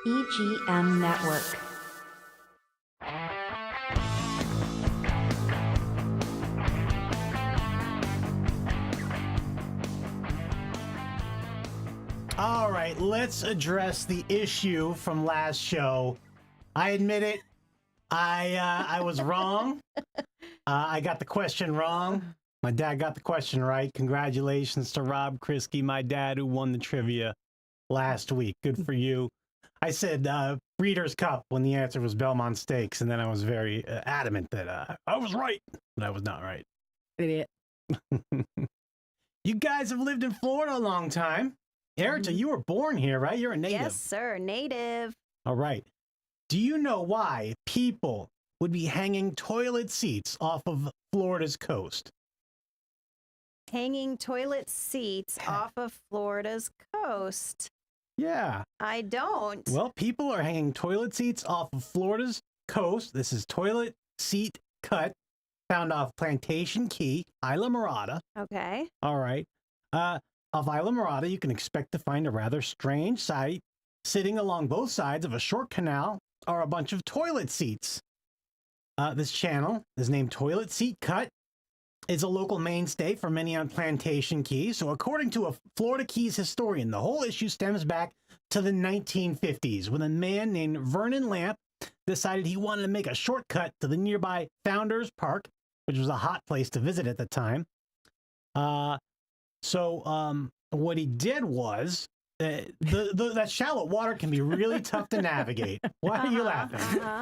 EGM Network. All right, let's address the issue from last show. I admit it. I was wrong. I got the question wrong. My dad got the question right. Congratulations to Rob Kriske, my dad, who won the trivia last week. Good for you. I said Breeders' Cup when the answer was Belmont Stakes, and then I was very adamant that I was right, but I was not right. Idiot. You guys have lived in Florida a long time. Erica, you were born here, right? You're a native. Yes, sir. Native. All right. Do you know why people would be hanging toilet seats off of Florida's coast? Hanging toilet seats off of Florida's coast. Yeah. I don't. Well, people are hanging toilet seats off of Florida's coast. This is toilet seat cut found off Plantation Key, Isla Morada. Okay. All right. Off Isla Morada, you can expect to find a rather strange sight. Sitting along both sides of a short canal are a bunch of toilet seats. This channel is named Toilet Seat Cut. It's a local mainstay for many on Plantation Key. So according to a Florida Keys historian, the whole issue stems back to the 1950s when a man named Vernon Lamp decided he wanted to make a shortcut to the nearby Founders Park, which was a hot place to visit at the time. What he did was, that shallow water can be really tough to navigate. Why are you laughing?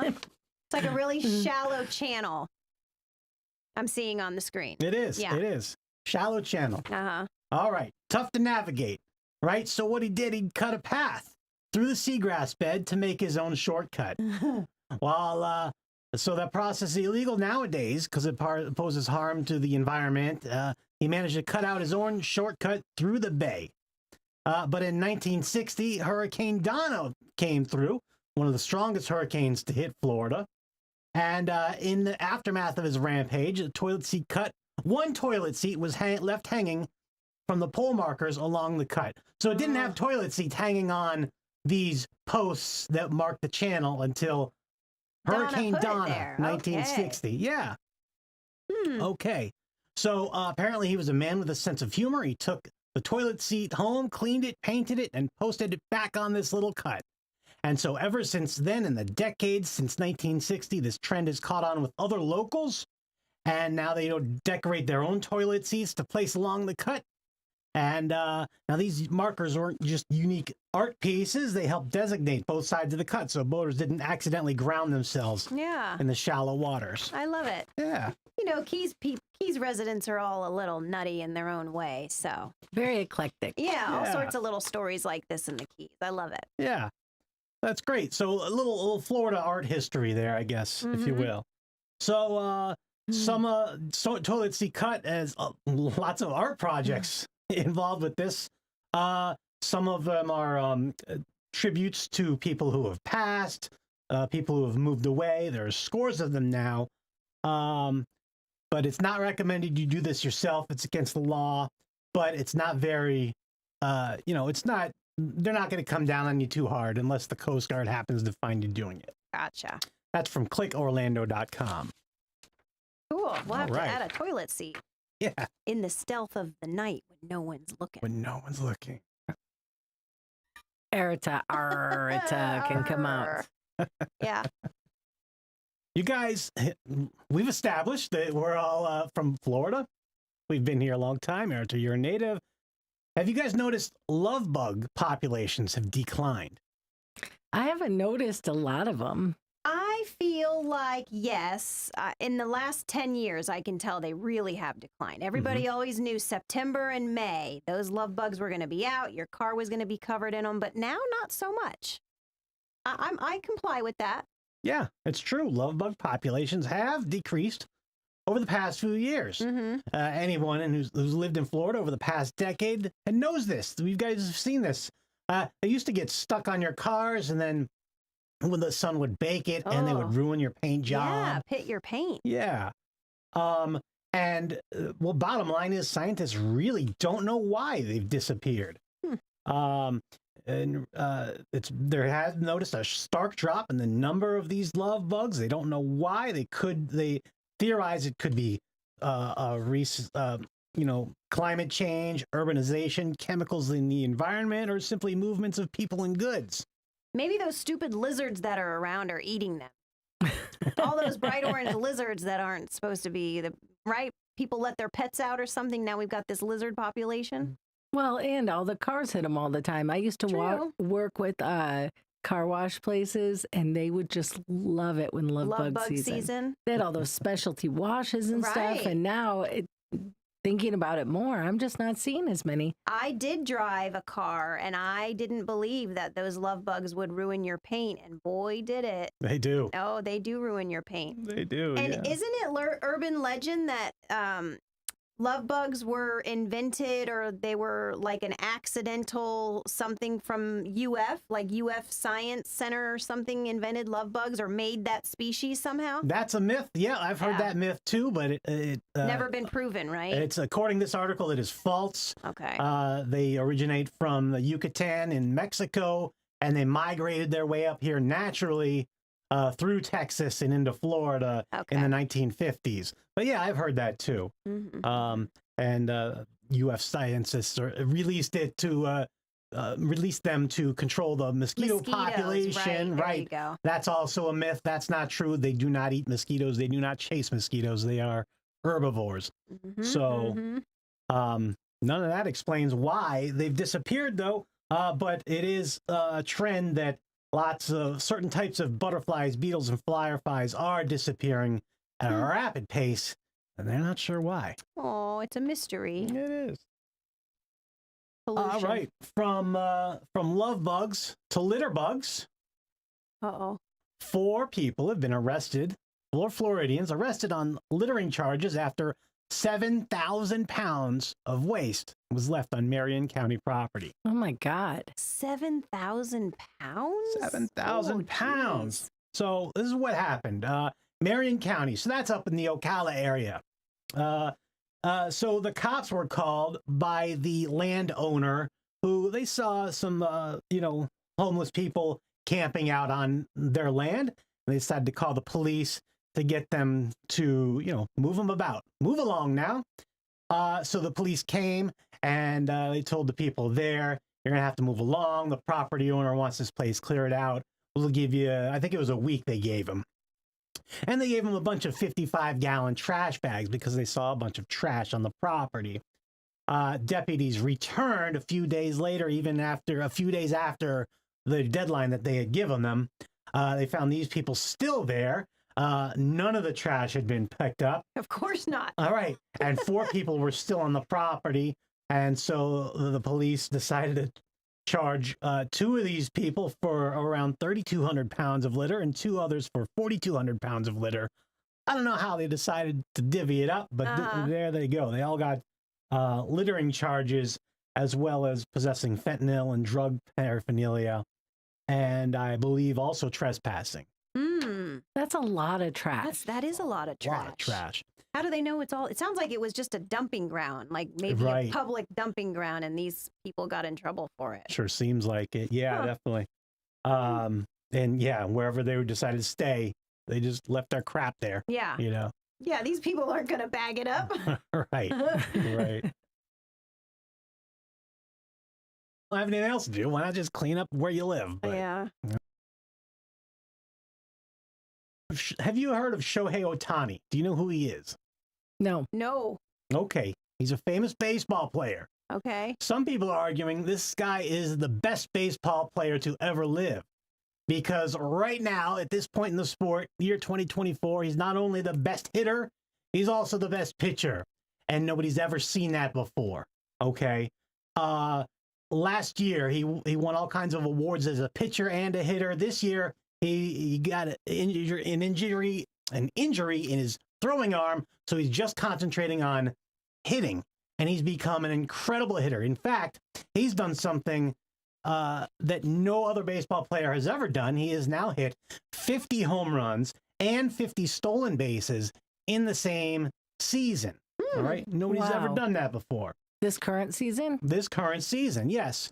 It's like a really shallow channel I'm seeing on the screen. It is. Yeah. It is. Shallow channel. Uh-huh. All right. Tough to navigate, right? So what he did, he cut a path through the seagrass bed to make his own shortcut. So that process is illegal nowadays because it poses harm to the environment. He managed to cut out his own shortcut through the bay. But in 1960, Hurricane Donna came through, one of the strongest hurricanes to hit Florida. And in the aftermath of his rampage, one toilet seat was left hanging from the pole markers along the cut. So it didn't have toilet seats hanging on these posts that marked the channel until Hurricane Donna, 1960. Okay. Yeah. Okay. So apparently he was a man with a sense of humor. He took the toilet seat home, cleaned it, painted it, and posted it back on this little cut. And so ever since then, in the decades since 1960, this trend has caught on with other locals. And now they decorate their own toilet seats to place along the cut. And now these markers aren't just unique art pieces. They help designate both sides of the cut so boaters didn't accidentally ground themselves in the shallow waters. I love it. Yeah. You know, Keys residents are all a little nutty in their own way, so. Very eclectic. Yeah, all sorts of little stories like this in the Keys. I love it. Yeah. That's great. So a little Florida art history there, I guess, if you will. So some toilet seat cut has lots of art projects involved with this. Some of them are tributes to people who have passed, people who have moved away. There's scores of them now. But it's not recommended you do this yourself. It's against the law, but it's not very, it's not, they're not going to come down on you too hard unless the Coast Guard happens to find you doing it. Gotcha. That's from clickorlando.com. Cool. We'll have to add a toilet seat. Yeah. In the stealth of the night when no one's looking. When no one's looking. Erita can come out. Yeah. You guys, we've established that we're all from Florida. We've been here a long time. Erita, you're a native. Have you guys noticed love bug populations have declined? I haven't noticed a lot of them. I feel like, yes, in the last 10 years, I can tell they really have declined. Everybody always knew September and May, those love bugs were going to be out. Your car was going to be covered in them, but now not so much. I comply with that. Yeah, it's true. Love bug populations have decreased over the past few years. Anyone who's lived in Florida over the past decade and knows this. You guys have seen this. They used to get stuck on your cars, and then when the sun would bake it, and they would ruin your paint job. Yeah, pit your paint. Yeah. Well, bottom line is scientists really don't know why they've disappeared. there has noticed a stark drop in the number of these love bugs. They don't know why. They theorize it could be climate change, urbanization, chemicals in the environment, or simply movements of people and goods. Maybe those stupid lizards that are around are eating them. All those bright orange lizards that aren't supposed to be right. People let their pets out or something. Now we've got this lizard population. Well, and all the cars hit them all the time. I used to work with car wash places, and they would just love it when love bug season. They had all those specialty washes and stuff, and now thinking about it more, I'm just not seeing as many. I did drive a car, and I didn't believe that those love bugs would ruin your paint, and boy, did it. They do. Oh, they do ruin your paint. They do, and isn't it urban legend that love bugs were invented, or they were like an accidental something from UF, like UF Science Center or something invented love bugs or made that species somehow? That's a myth. Yeah, I've heard that myth too, but it never been proven, right? It's according to this article, it is false. Okay. They originate from the Yucatan in Mexico, and they migrated their way up here naturally through Texas and into Florida in the 1950s. But yeah, I've heard that too. Mm-hmm. And UF scientists released them to control the mosquito population. Right. There you go. That's also a myth. That's not true. They do not eat mosquitoes. They do not chase mosquitoes. They are herbivores. Mm-hmm. So none of that explains why they've disappeared, though. But it is a trend that lots of certain types of butterflies, beetles, and fireflies are disappearing at a rapid pace, and they're not sure why. Oh, it's a mystery. It is. Pollution. All right, from love bugs to litter bugs. 4 people have been arrested. 4 Floridians arrested on littering charges after 7,000 pounds of waste was left on Marion County property. Oh my God. 7,000 pounds? 7,000 pounds. So this is what happened. Marion County, so that's up in the Ocala area. So the cops were called by the landowner who they saw some, homeless people camping out on their land. And they decided to call the police to get them to, move them about. Move along now. So the police came and they told the people there, you're going to have to move along. The property owner wants this place cleared out. We'll give you, I think it was a week they gave him. And they gave him a bunch of 55-gallon trash bags because they saw a bunch of trash on the property. Deputies returned a few days later, even after a few days after the deadline that they had given them. They found these people still there. None of the trash had been picked up. Of course not. All right. And 4 people were still on the property. And so the police decided to charge 2 of these people for around 3,200 pounds of litter and 2 others for 4,200 pounds of litter. I don't know how they decided to divvy it up, but there they go. They all got littering charges as well as possessing fentanyl and drug paraphernalia. And I believe also trespassing. That's a lot of trash. That is a lot of trash. A lot of trash. How do they know it's all? It sounds like it was just a dumping ground, like maybe a public dumping ground, and these people got in trouble for it. Sure seems like it. Yeah, definitely. And yeah, wherever they decided to stay, they just left their crap there. Yeah. Yeah, these people aren't going to bag it up. Right. Right. Don't have anything else to do. Why not just clean up where you live? But, yeah. Have you heard of Shohei Ohtani? Do you know who he is? No. Okay. He's a famous baseball player. Okay. Some people are arguing this guy is the best baseball player to ever live. Because right now, at this point in the sport, year 2024, he's not only the best hitter, he's also the best pitcher. And nobody's ever seen that before. Okay. Last year, he won all kinds of awards as a pitcher and a hitter. This year, he got an injury in his throwing arm, so he's just concentrating on hitting, and he's become an incredible hitter. In fact, he's done something that no other baseball player has ever done. He has now hit 50 home runs and 50 stolen bases in the same season. All right, nobody's ever done that before. This current season? This current season, yes.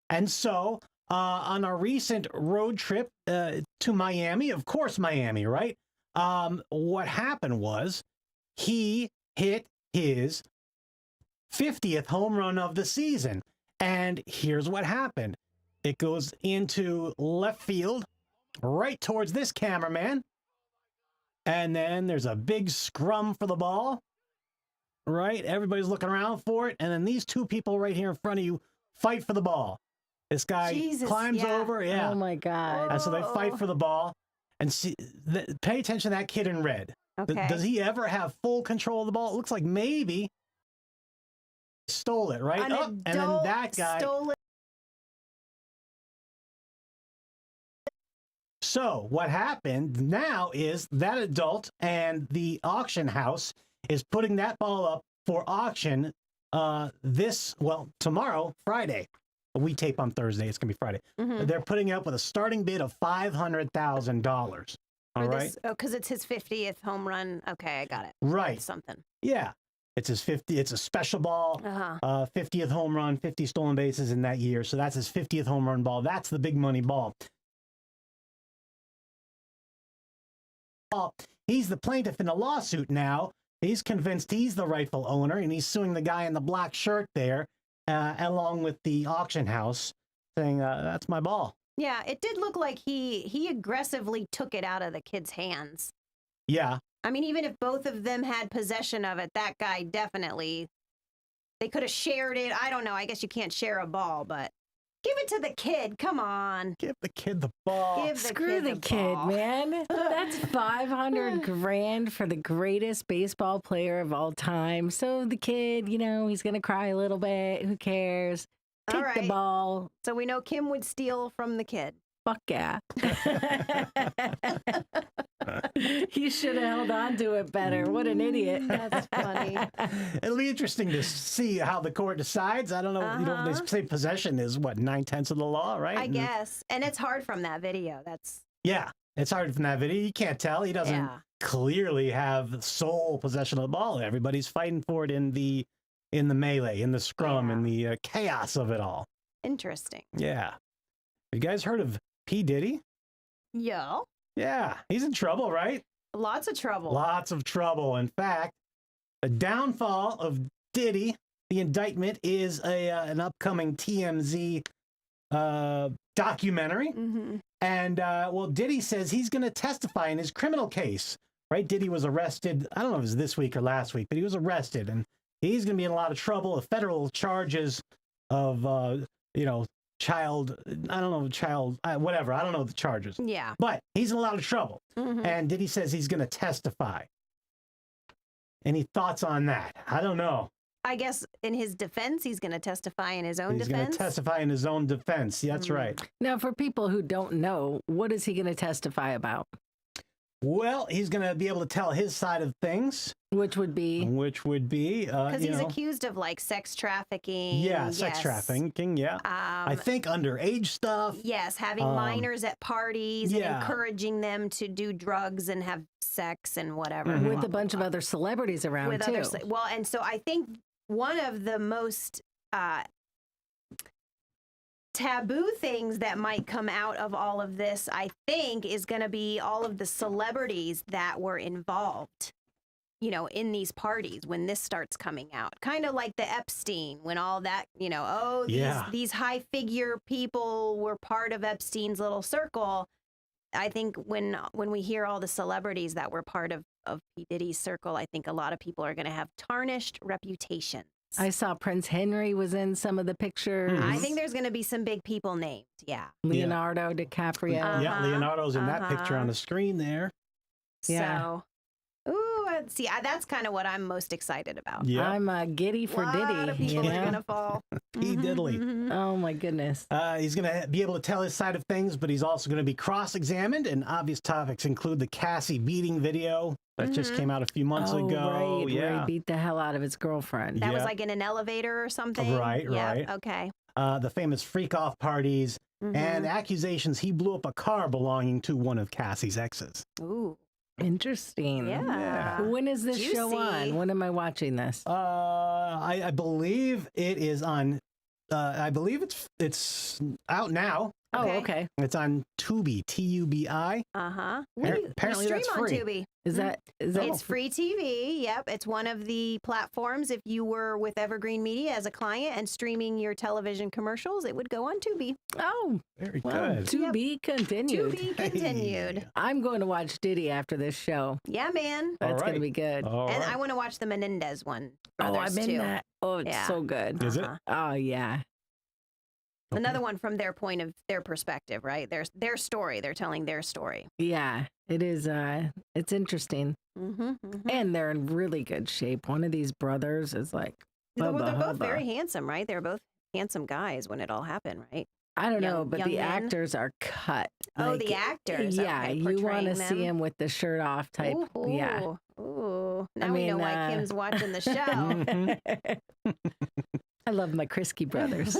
And so on a recent road trip to Miami. Of course, Miami, right? What happened was he hit his 50th home run of the season. And here's what happened. It goes into left field, right towards this cameraman. And then there's a big scrum for the ball, right? Everybody's looking around for it. And then these two people right here in front of you fight for the ball. This guy climbs over. Yeah. Oh, my God. And so they fight for the ball. And see, pay attention to that kid in red. Okay. Does he ever have full control of the ball? It looks like maybe stole it, right? And then that guy stole it. So what happened now is that adult and the auction house is putting that ball up for auction tomorrow, Friday. We tape on Thursday. It's going to be Friday. Mm-hmm. They're putting it up with a starting bid of $500,000. All right. Because it's his 50th home run. Okay, I got it. Right. That's something. Yeah. It's his 50. It's a special ball. 50th home run, 50 stolen bases in that year. So that's his 50th home run ball. That's the big money ball. He's the plaintiff in the lawsuit now. He's convinced he's the rightful owner, and he's suing the guy in the black shirt there, along with the auction house, saying, that's my ball. Yeah, it did look like he aggressively took it out of the kid's hands. Yeah. I mean, even if both of them had possession of it, that guy definitely, they could have shared it. I don't know. I guess you can't share a ball, but give it to the kid. Come on. Give the kid the ball. Screw the kid, man. That's $500,000 for the greatest baseball player of all time. So the kid, he's going to cry a little bit. Who cares? Take the ball. So we know Kim would steal from the kid. Fuck yeah. He should have held on to it better. What an idiot. That's funny. It'll be interesting to see how the court decides. I don't know. They say possession is 9/10 of the law, right? I guess. And it's hard from that video. Yeah, it's hard from that video. You can't tell. He doesn't clearly have sole possession of the ball. Everybody's fighting for it in the melee, in the scrum, in the chaos of it all. Interesting. Yeah. Have you guys heard of P. Diddy? Yeah. Yeah, he's in trouble, right? Lots of trouble. Lots of trouble. In fact, the downfall of Diddy, the indictment is an upcoming TMZ documentary. Mm-hmm. And, Diddy says he's going to testify in his criminal case, right? Diddy was arrested, I don't know if it was this week or last week, but he was arrested. And he's going to be in a lot of trouble. Federal charges of, whatever. I don't know the charges. Yeah. But he's in a lot of trouble. Mm-hmm. And Diddy says he's going to testify. Any thoughts on that? I don't know. I guess in his defense, he's going to testify in his own defense. He's going to testify in his own defense. That's right. Now, for people who don't know, what is he going to testify about? Well, he's going to be able to tell his side of things. Which would be? Because he's accused of sex trafficking. Yeah, sex trafficking, yeah. I think underage stuff. Yes, having minors at parties and encouraging them to do drugs and have sex and whatever. Mm-hmm. With a bunch of other celebrities around, too. And so I think one of the most taboo things that might come out of all of this, I think, is going to be all of the celebrities that were involved, in these parties when this starts coming out. Kind of like the Epstein, when all that, these high figure people were part of Epstein's little circle. I think when we hear all the celebrities that were part of P. Diddy's circle, I think a lot of people are going to have tarnished reputations. I saw Prince Henry was in some of the pictures. I think there's going to be some big people named. Yeah. Leonardo DiCaprio. Yeah, Leonardo's in that picture on the screen there. Yeah. So, see, that's kind of what I'm most excited about. Yeah. I'm giddy for Diddy. A lot of people are going to fall. P. Diddley. Mm-hmm. Oh, my goodness. He's going to be able to tell his side of things, but he's also going to be cross-examined, and obvious topics include the Cassie beating video that just came out a few months ago. Right, where he beat the hell out of his girlfriend. That was like in an elevator or something? Right. Okay. The famous freak-off parties and accusations he blew up a car belonging to one of Cassie's exes. Ooh. Interesting. Yeah. When is this show on? When am I watching this? I believe it is on I believe it's out now. Oh, Okay. okay. It's on Tubi, Tubi. Apparently we stream that's on free. Tubi. Is that It's free TV. Yep, it's one of the platforms. If you were with Evergreen Media as a client and streaming your television commercials, it would go on Tubi. Oh, Very well, good. to be continued. To be continued. Hey. I'm going to watch Diddy after this show. Yeah, man. That's going to right. be good. All And right. I want to watch the Menendez one. Oh, Brothers, I'm in too. that. Oh, it's Yeah. so good. Is it? Uh-huh. Oh, yeah. Okay. Another one from their perspective, right? Their story. They're telling their story. Yeah, it is. It's interesting. Mm-hmm, And they're in really good shape. One of these brothers is like, They're Bubba both Hubba. very handsome, right? They're both handsome guys when it all happened, right? I don't know, young- but young the men. actors are cut. Oh, Like, the actors. Yeah, okay, you want to portraying see them. him with the shirt off type. Ooh, Yeah. Ooh. Now I we know mean, why Kim's watching the show. Mhm. I love my Kriske brothers.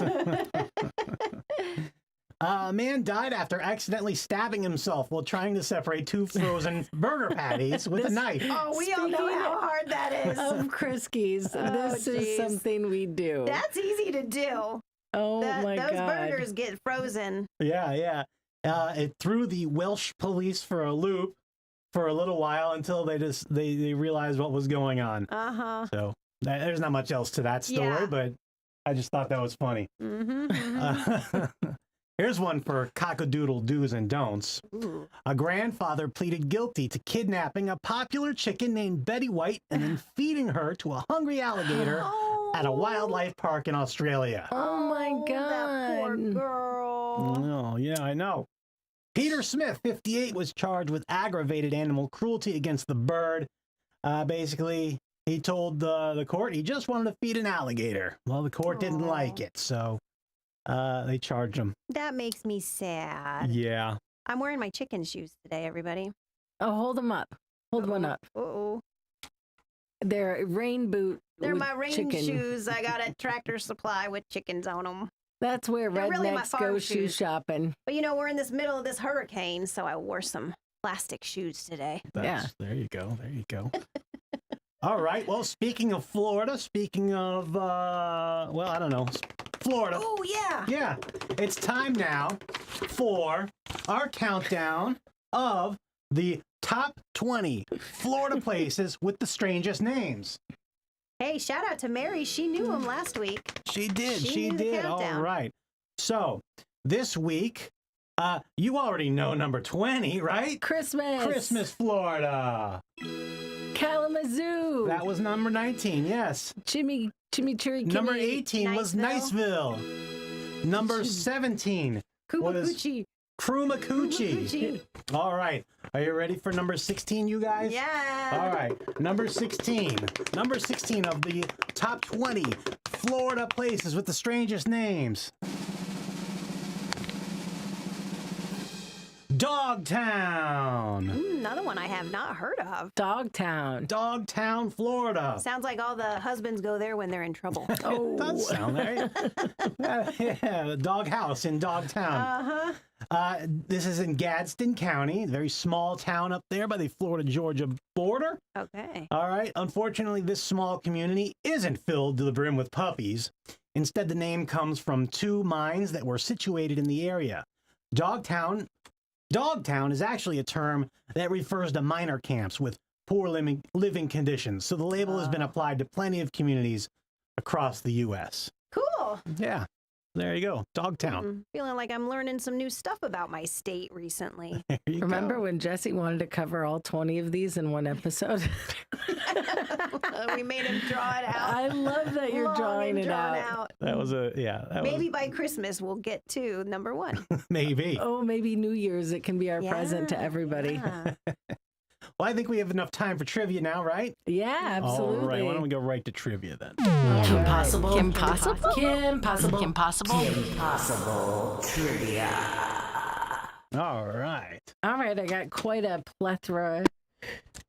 A man died after accidentally stabbing himself while trying to separate two frozen burger patties with a knife. Oh, we all know Speaking how hard that is. of Kriskies, this is geez. something we do. That's easy to do. Oh my Those God. burgers get frozen. Yeah. It threw the Welsh police for a loop for a little while until they realized what was going on. Uh-huh. So there's not much else to that story, Yeah. but I just thought that was funny. Mm-hmm. Here's one for cockadoodle do's and don'ts. Ooh. A grandfather pleaded guilty to kidnapping a popular chicken named Betty White and then feeding her to a hungry alligator at a wildlife park in Australia. Oh my That poor God. girl. Oh, yeah, I know. Peter Smith, 58, was charged with aggravated animal cruelty against the bird. Basically, he told the court he just wanted to feed an alligator. Well, the court didn't Aw. like it, so they charged him. That makes me sad. Yeah. I'm wearing my chicken shoes today, everybody. Oh, hold them up. Hold one up. Uh-oh. They're rain boot. They're with my rain chicken. shoes. I got a Tractor Supply with chickens on them. That's where They're really my rednecks farm go shoe shoes. shopping. But you know, we're in this middle of this hurricane, so I wore some plastic shoes today. Yeah. There you go. There you go. All right. Well, speaking of Florida, speaking of, well, I don't know, Florida. Oh, yeah. Yeah. It's time now for our countdown of the top 20 Florida places with the strangest names. Hey, shout out to Mary. She knew them last week. She did. She She knew the did. All countdown. right. So this week, you already know number 20, right? Christmas. Florida. Kalamazoo. That was number 19. Yes. Chimichurri. Number 18 was Niceville. Niceville. Number 17 was Kubakuchi. Krumakuchi. All right. Are you ready for number 16, you guys? Yeah. All right. Number 16. Number 16 of the top 20 Florida places with the strangest names. Dogtown. Another one I have not heard of. Dogtown. Dogtown, Florida. Sounds like all the husbands go there when they're in trouble. Oh, Does sound right. Yeah, the dog house in Dogtown. This is in Gadsden County, a very small town up there by the Florida-Georgia border. Okay. All right. Unfortunately, this small community isn't filled to the brim with puppies. Instead, the name comes from two mines that were situated in the area. Dogtown is actually a term that refers to miner camps with poor living conditions. So the label has been applied to plenty of communities across the U.S. Cool. Yeah. There you go. Dogtown. Feeling like I'm learning some new stuff about my state recently. There you remember go. when Jesse wanted to cover all 20 of these in one episode? We made him draw it out. I love that you're Long drawing and it drawn out. That was a, yeah. That Maybe by Christmas we'll get to number one. was, maybe. Oh, maybe New Year's. It can be our present to everybody. Yeah. Well, I think we have enough time for trivia now, right? Yeah, absolutely. All right. Why don't we go right to trivia then? Kimpossible. All right. All right, I got quite a plethora.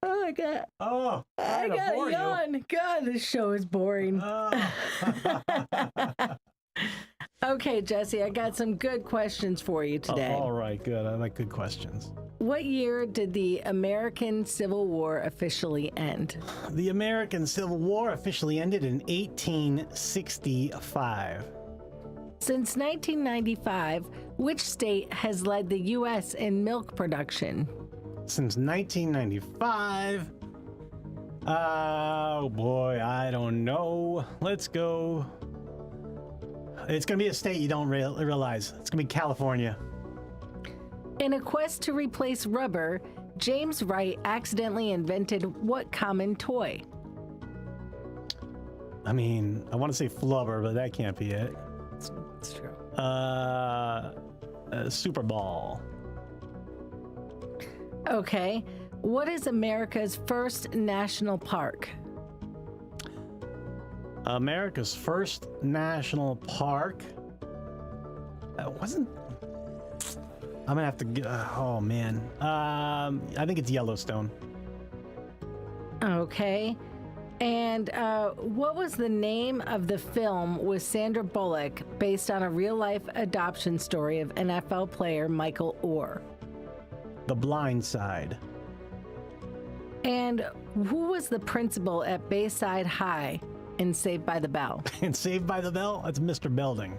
Oh, I got Oh, a yawn. God, this show is boring. Oh. Okay, Jesse, I got some good questions for you today. All right, good. I like good questions. What year did the American Civil War officially end? The American Civil War officially ended in 1865. Since 1995, which state has led the U.S. in milk production? Since 1995. Oh boy, I don't know. Let's go. It's going to be a state you don't realize. It's going to be California. In a quest to replace rubber, James Wright accidentally invented what common toy? I mean, I want to say flubber, but that can't be it. It's true. Super Ball. Okay. What is America's first national park? America's first national park. Wasn't. I'm gonna have to. Oh man. I think it's Yellowstone. Okay. And what was the name of the film with Sandra Bullock based on a real-life adoption story of NFL player Michael Orr? The Blind Side. And who was the principal at Bayside High in Saved by the Bell? And Saved by the Bell? That's Mr. Belding.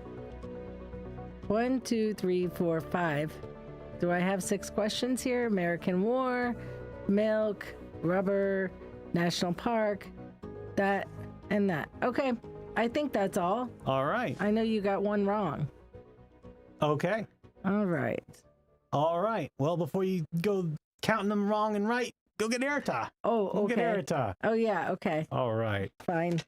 1, 2, 3, 4, 5. Do I have 6 questions here? American War, milk, rubber, national park, that, and that. Okay, I think that's all. All right. I know you got one wrong. Okay. All right. All right. Well, before you go counting them wrong and right, go get Erta. Oh, okay. Go get Erta. Oh, yeah, okay. All right. Fine.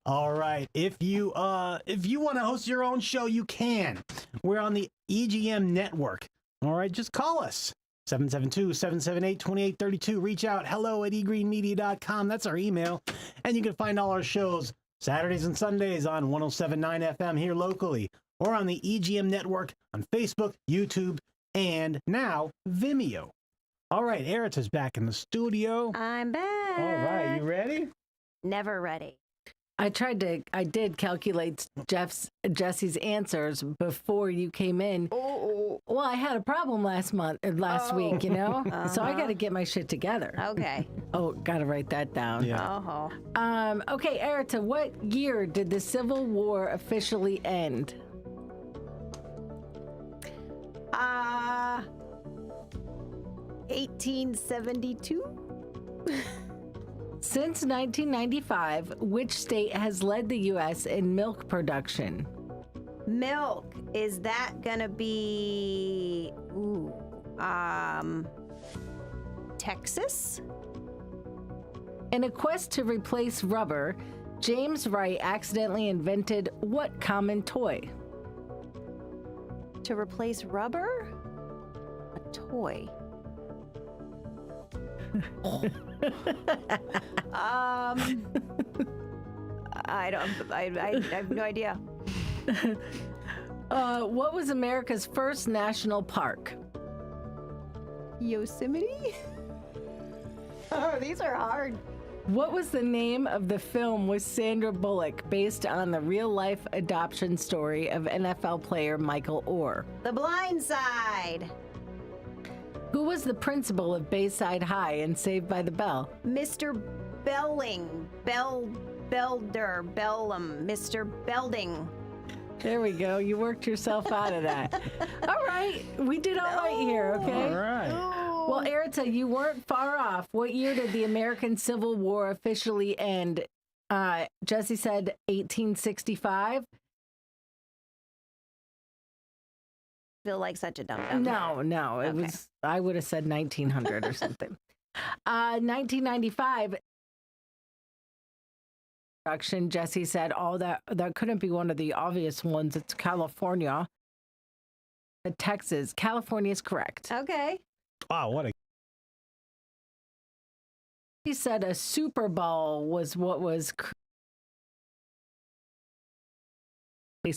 All right. If you want to host your own show, you can. We're on the EGM network. All right, just call us. 772-778-2832. Reach out. hello@egreenmedia.com. That's our email. And you can find all our shows Saturdays and Sundays on 107.9 FM here locally, or on the EGM network on Facebook, YouTube, and now Vimeo. All right, Erita's back in the studio. I'm back. All right, you ready? Never ready. I did calculate Jesse's answers before you came in. Oh. Well, I had a problem last week, you know? So I got to get my shit together. Okay. Oh, got to write that down. Yeah. Okay, Erita, what year did the Civil War officially end? 1872? Since 1995, which state has led the U.S. in milk production? Milk. Is that gonna be Texas? In a quest to replace rubber, James Wright accidentally invented what common toy? To replace rubber? A toy. I have no idea. What was America's first national park? Yosemite? Oh, these are hard. What was the name of the film with Sandra Bullock based on the real-life adoption story of NFL player Michael Orr? The Blind Side. Who was the principal of Bayside High in Saved by the Bell? Mr. Belling. Mr. Belding. There we go. You worked yourself out of that. All right. We did all right here, okay? All right. Well, Erita, you weren't far off. What year did the American Civil War officially end? Jesse said 1865. Feel like such a dumb. No. It was, I would have said 1900 or something. 1995. Jesse said, oh, that couldn't be one of the obvious ones. It's California. Texas. California is correct. Okay. Wow, what a... He said a Super Bowl was what was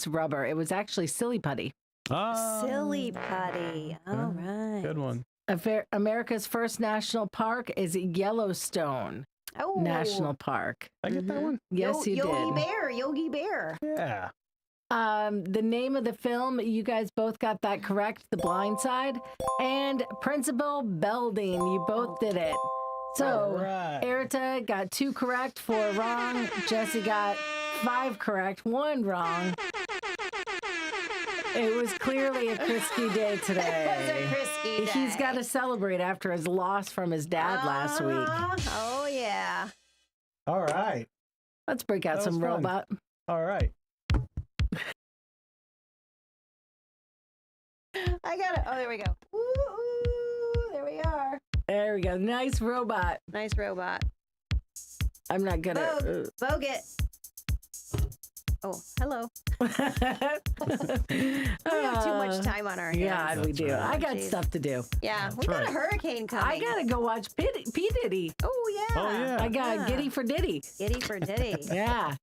rubber. It was actually silly putty. Silly putty. All right. Good one. America's first national park is Yellowstone National Park. I get that one? Yes, you did. Yogi Bear. Yeah. The name of the film, you guys both got that correct, The Blind Side, and Principal Belding, you both did it. So, right. Erita got 2 correct, 4 wrong. Jesse got 5 correct, 1 wrong. It was clearly a Kriske day today. It was a Kriske day. He's got to celebrate after his loss from his dad last week. Oh, yeah. All right. Let's break out some fun. robot. All right. I got it. Oh, there we go. Ooh, there we are. There we go. Nice robot. Nice robot. I'm not good at Vogue it. Oh, hello. We have too much time on our hands. Yeah, we do. right. I got stuff to do. Yeah, we got a hurricane coming. I got to go watch P. Diddy. Oh, yeah. Oh, yeah. I got Giddy for Diddy. Giddy for Diddy. Yeah.